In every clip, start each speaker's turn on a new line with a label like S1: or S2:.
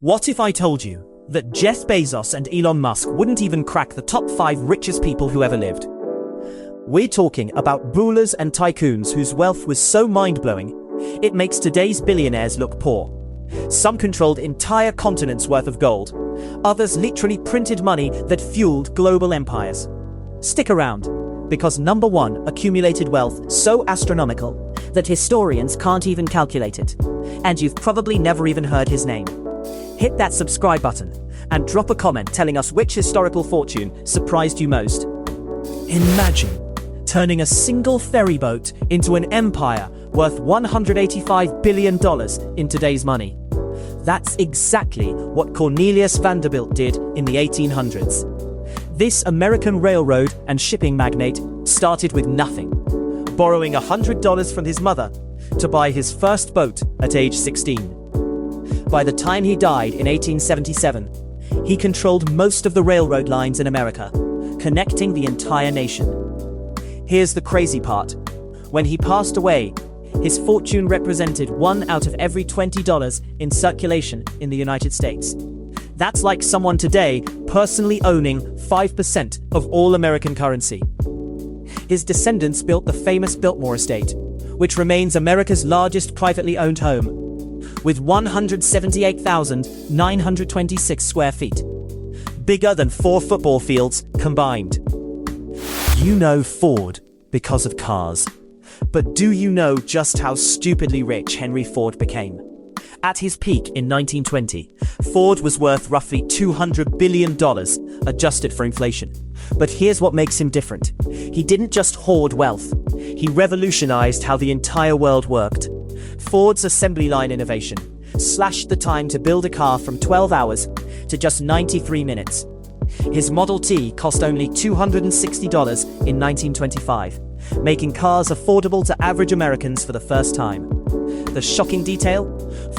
S1: What if I told you that Jeff Bezos and Elon Musk wouldn't even crack the top 5 richest people who ever lived? We're talking about rulers and tycoons whose wealth was so mind-blowing, it makes today's billionaires look poor. Some controlled entire continents worth of gold. Others literally printed money that fueled global empires. Stick around, because number 1 accumulated wealth so astronomical that historians can't even calculate it. And you've probably never even heard his name. Hit that subscribe button and drop a comment telling us which historical fortune surprised you most. Imagine turning a single ferry boat into an empire worth $185 billion in today's money. That's exactly what Cornelius Vanderbilt did in the 1800s. This American railroad and shipping magnate started with nothing, borrowing $100 from his mother to buy his first boat at age 16. By the time he died in 1877, he controlled most of the railroad lines in America, connecting the entire nation. Here's the crazy part. When he passed away, his fortune represented 1 out of every $20 in circulation in the United States. That's like someone today personally owning 5% of all American currency. His descendants built the famous Biltmore estate, which remains America's largest privately owned home, with 178,926 square feet, bigger than 4 football fields combined. You know Ford because of cars, but do you know just how stupidly rich Henry Ford became? At his peak in 1920, Ford was worth roughly $200 billion, adjusted for inflation. But here's what makes him different. He didn't just hoard wealth, he revolutionized how the entire world worked. Ford's assembly line innovation slashed the time to build a car from 12 hours to just 93 minutes. His Model T cost only $260 in 1925, making cars affordable to average Americans for the first time. The shocking detail?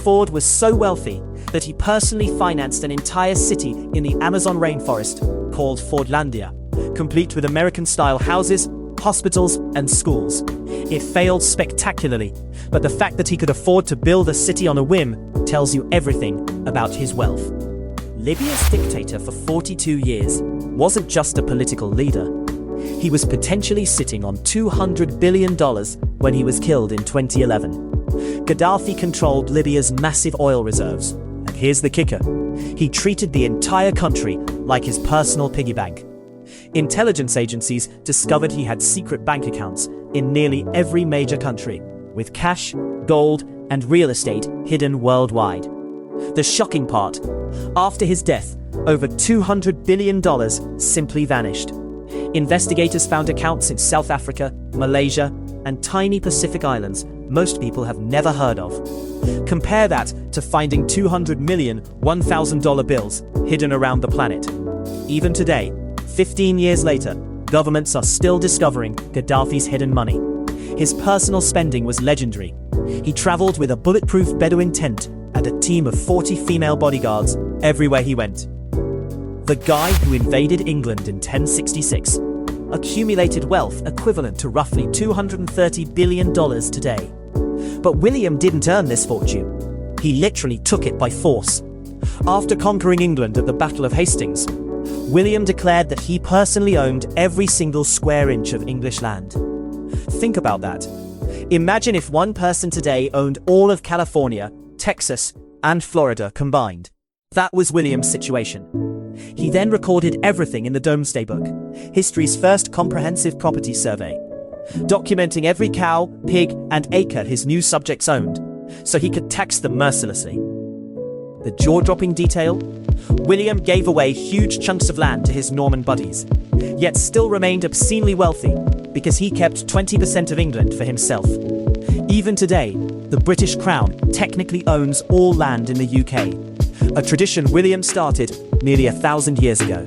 S1: Ford was so wealthy that he personally financed an entire city in the Amazon rainforest called Fordlandia, complete with American-style houses, hospitals, and schools. It failed spectacularly, but the fact that he could afford to build a city on a whim tells you everything about his wealth. Libya's dictator for 42 years wasn't just a political leader. He was potentially sitting on $200 billion when he was killed in 2011. Gaddafi controlled Libya's massive oil reserves, and here's the kicker: he treated the entire country like his personal piggy bank. Intelligence agencies discovered he had secret bank accounts in nearly every major country, with cash, gold, and real estate hidden worldwide. The shocking part: after his death, over $200 billion simply vanished. Investigators found accounts in South Africa, Malaysia, and tiny Pacific islands most people have never heard of. Compare that to finding 200 million $1,000 bills hidden around the planet. Even today, 15 years later, governments are still discovering Gaddafi's hidden money. His personal spending was legendary. He traveled with a bulletproof Bedouin tent and a team of 40 female bodyguards everywhere he went. The guy who invaded England in 1066 accumulated wealth equivalent to roughly $230 billion today. But William didn't earn this fortune. He literally took it by force. After conquering England at the Battle of Hastings, William declared that he personally owned every single square inch of English land. Think about that. Imagine if one person today owned all of California, Texas, and Florida combined. That was William's situation. He then recorded everything in the Domesday Book, history's first comprehensive property survey, documenting every cow, pig, and acre his new subjects owned, so he could tax them mercilessly. The jaw-dropping detail? William gave away huge chunks of land to his Norman buddies, yet still remained obscenely wealthy because he kept 20% of England for himself. Even today, the British Crown technically owns all land in the UK, a tradition William started nearly 1,000 years ago.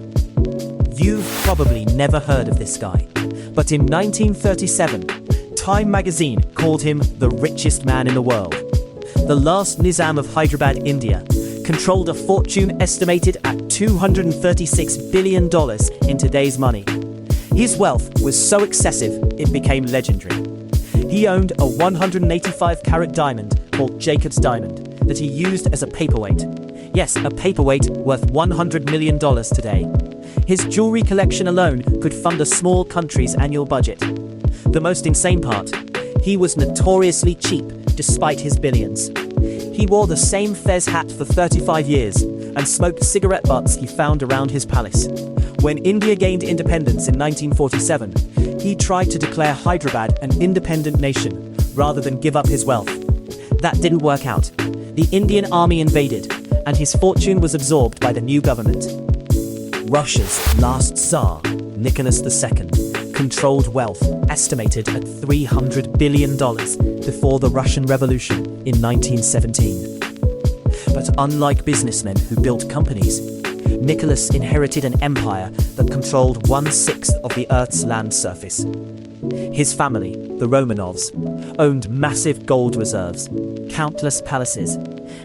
S1: You've probably never heard of this guy, but in 1937, Time magazine called him the richest man in the world. The last Nizam of Hyderabad, India, controlled a fortune estimated at $236 billion in today's money. His wealth was so excessive it became legendary. He owned a 185-carat diamond called Jacob's diamond that he used as a paperweight. Yes, a paperweight worth $100 million today. His jewelry collection alone could fund a small country's annual budget. The most insane part, he was notoriously cheap despite his billions. He wore the same fez hat for 35 years and smoked cigarette butts he found around his palace. When India gained independence in 1947, he tried to declare Hyderabad an independent nation rather than give up his wealth. That didn't work out. The Indian army invaded, and his fortune was absorbed by the new government. Russia's last Tsar, Nicholas II, controlled wealth estimated at $300 billion before the Russian Revolution in 1917. But unlike businessmen who built companies, Nicholas inherited an empire that controlled 1/6 of the Earth's land surface. His family, the Romanovs, owned massive gold reserves, countless palaces,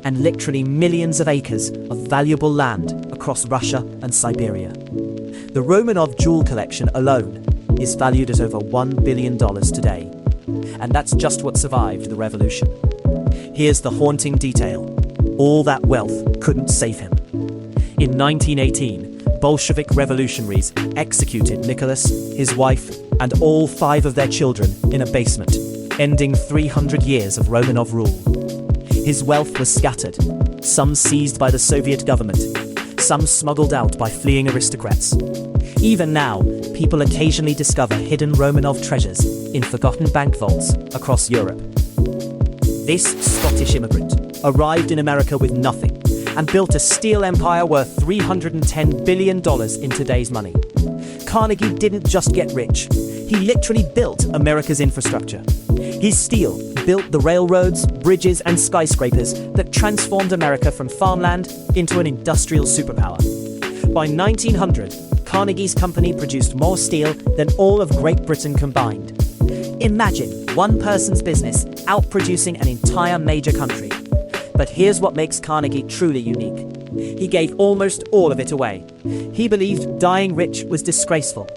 S1: and literally millions of acres of valuable land across Russia and Siberia. The Romanov jewel collection alone is valued at over $1 billion today, and that's just what survived the revolution. Here's the haunting detail. All that wealth couldn't save him. In 1918, Bolshevik revolutionaries executed Nicholas, his wife, and all 5 of their children in a basement, ending 300 years of Romanov rule. His wealth was scattered, some seized by the Soviet government, some smuggled out by fleeing aristocrats. Even now, people occasionally discover hidden Romanov treasures in forgotten bank vaults across Europe. This Scottish immigrant arrived in America with nothing and built a steel empire worth $310 billion in today's money. Carnegie didn't just get rich, he literally built America's infrastructure. His steel built the railroads, bridges, and skyscrapers that transformed America from farmland into an industrial superpower. By 1900, Carnegie's company produced more steel than all of Great Britain combined. Imagine one person's business outproducing an entire major country. But here's what makes Carnegie truly unique. He gave almost all of it away. He believed dying rich was disgraceful,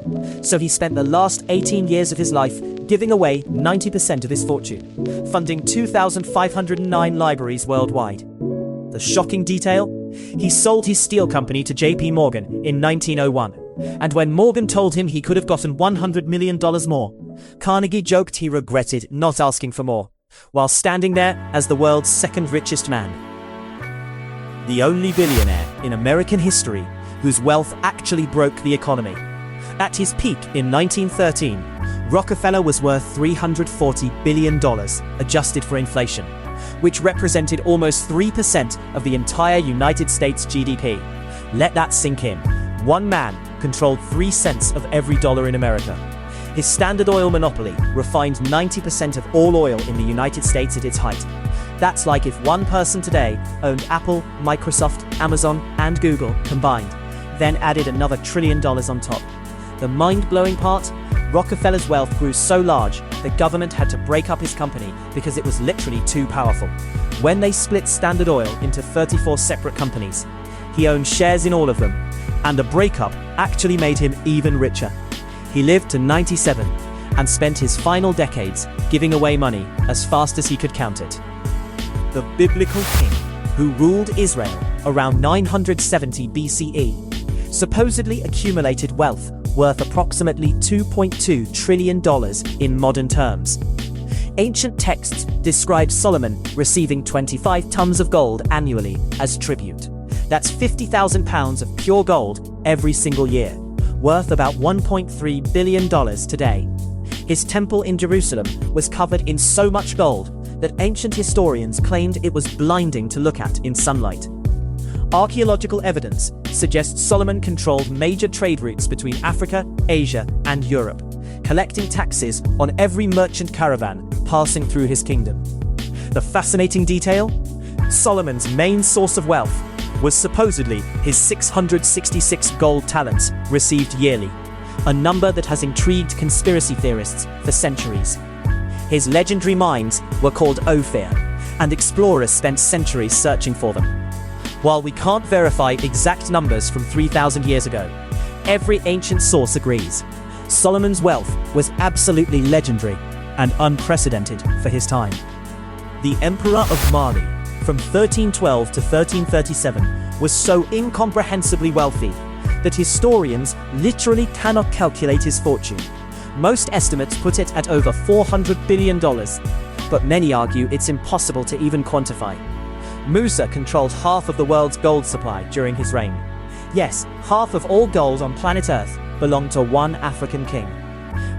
S1: so he spent the last 18 years of his life giving away 90% of his fortune, funding 2,509 libraries worldwide. The shocking detail? He sold his steel company to J.P. Morgan in 1901, and when Morgan told him he could have gotten $100 million more, Carnegie joked he regretted not asking for more, while standing there as the world's second richest man. The only billionaire in American history whose wealth actually broke the economy. At his peak in 1913, Rockefeller was worth $340 billion, adjusted for inflation, which represented almost 3% of the entire United States GDP. Let that sink in. One man controlled 3 cents of every dollar in America. His Standard Oil monopoly refined 90% of all oil in the United States at its height. That's like if one person today owned Apple, Microsoft, Amazon, and Google combined, then added another $1 trillion on top. The mind-blowing part? Rockefeller's wealth grew so large, the government had to break up his company because it was literally too powerful. When they split Standard Oil into 34 separate companies, he owned shares in all of them, and the breakup actually made him even richer. He lived to 97 and spent his final decades giving away money as fast as he could count it. The biblical king who ruled Israel around 970 BCE supposedly accumulated wealth worth approximately $2.2 trillion in modern terms. Ancient texts describe Solomon receiving 25 tons of gold annually as tribute. That's 50,000 pounds of pure gold every single year, worth about $1.3 billion today. His temple in Jerusalem was covered in so much gold that ancient historians claimed it was blinding to look at in sunlight. Archaeological evidence suggests Solomon controlled major trade routes between Africa, Asia, and Europe, collecting taxes on every merchant caravan passing through his kingdom. The fascinating detail? Solomon's main source of wealth was supposedly his 666 gold talents received yearly, a number that has intrigued conspiracy theorists for centuries. His legendary mines were called Ophir, and explorers spent centuries searching for them. While we can't verify exact numbers from 3,000 years ago, every ancient source agrees. Solomon's wealth was absolutely legendary and unprecedented for his time. The Emperor of Mali, from 1312 to 1337, was so incomprehensibly wealthy that historians literally cannot calculate his fortune. Most estimates put it at over $400 billion, but many argue it's impossible to even quantify. Musa controlled half of the world's gold supply during his reign. Yes, half of all gold on planet Earth belonged to one African king.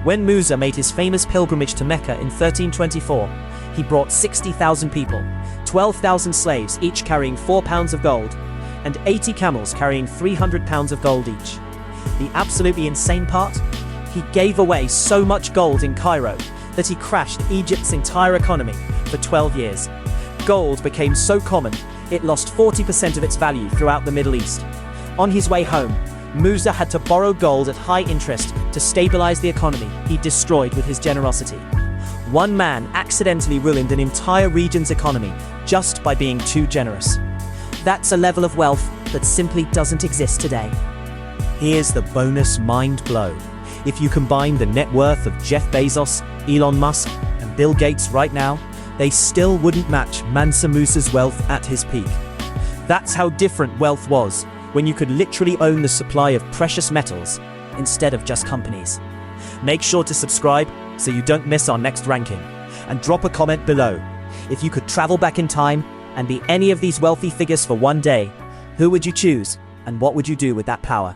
S1: When Musa made his famous pilgrimage to Mecca in 1324, he brought 60,000 people, 12,000 slaves each carrying 4 pounds of gold, and 80 camels carrying 300 pounds of gold each. The absolutely insane part? He gave away so much gold in Cairo that he crashed Egypt's entire economy for 12 years. Gold became so common, it lost 40% of its value throughout the Middle East. On his way home, Musa had to borrow gold at high interest to stabilize the economy he destroyed with his generosity. One man accidentally ruined an entire region's economy just by being too generous. That's a level of wealth that simply doesn't exist today. Here's the bonus mind blow. If you combine the net worth of Jeff Bezos, Elon Musk, and Bill Gates right now, they still wouldn't match Mansa Musa's wealth at his peak. That's how different wealth was when you could literally own the supply of precious metals instead of just companies. Make sure to subscribe so you don't miss our next ranking, and drop a comment below. If you could travel back in time and be any of these wealthy figures for one day, who would you choose and what would you do with that power?